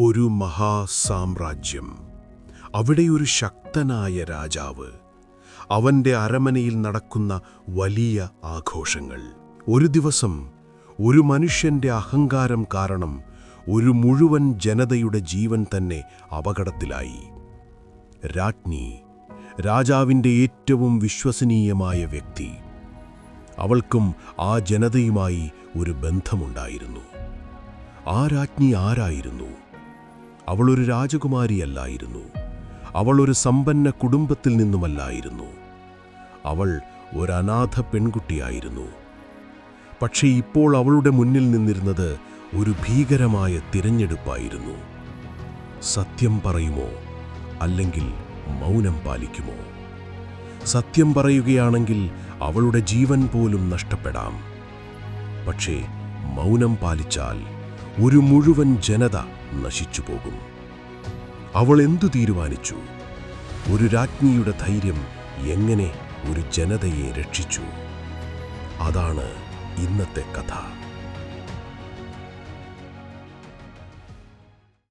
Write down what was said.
ഒരു മഹാസാമ്രാജ്യം. അവിടെ ഒരു ശക്തനായ രാജാവ്. അവൻ്റെ അരമനയിൽ നടക്കുന്ന വലിയ ആഘോഷങ്ങൾ. ഒരു ദിവസം ഒരു മനുഷ്യൻ്റെ അഹങ്കാരം കാരണം ഒരു മുഴുവൻ ജനതയുടെ ജീവൻ തന്നെ അപകടത്തിലായി. രാജ്ഞി, രാജാവിൻ്റെ ഏറ്റവും വിശ്വസനീയമായ വ്യക്തി. അവൾക്കും ആ ജനതയുമായി ഒരു ബന്ധമുണ്ടായിരുന്നു. ആ രാജ്ഞി ആരായിരുന്നു? അവളൊരു രാജകുമാരിയല്ലായിരുന്നു. അവൾ ഒരു സമ്പന്ന കുടുംബത്തിൽ നിന്നുമല്ലായിരുന്നു. അവൾ ഒരു അനാഥ പെൺകുട്ടിയായിരുന്നു. പക്ഷേ ഇപ്പോൾ അവളുടെ മുന്നിൽ നിന്നിരുന്നത് ഒരു ഭീകരമായ തിരഞ്ഞെടുപ്പായിരുന്നു. സത്യം പറയുമോ, അല്ലെങ്കിൽ മൗനം പാലിക്കുമോ? സത്യം പറയുകയാണെങ്കിൽ അവളുടെ ജീവൻ പോലും നഷ്ടപ്പെടാം. പക്ഷേ മൗനം പാലിച്ചാൽ ഒരു മുഴുവൻ ജനത നശിച്ചുപോകും. അവൾ എന്തു തീരുമാനിച്ചു? ഒരു രാജ്ഞിയുടെ ധൈര്യം എങ്ങനെ ഒരു ജനതയെ രക്ഷിച്ചു? അതാണ് ഇന്നത്തെ കഥ.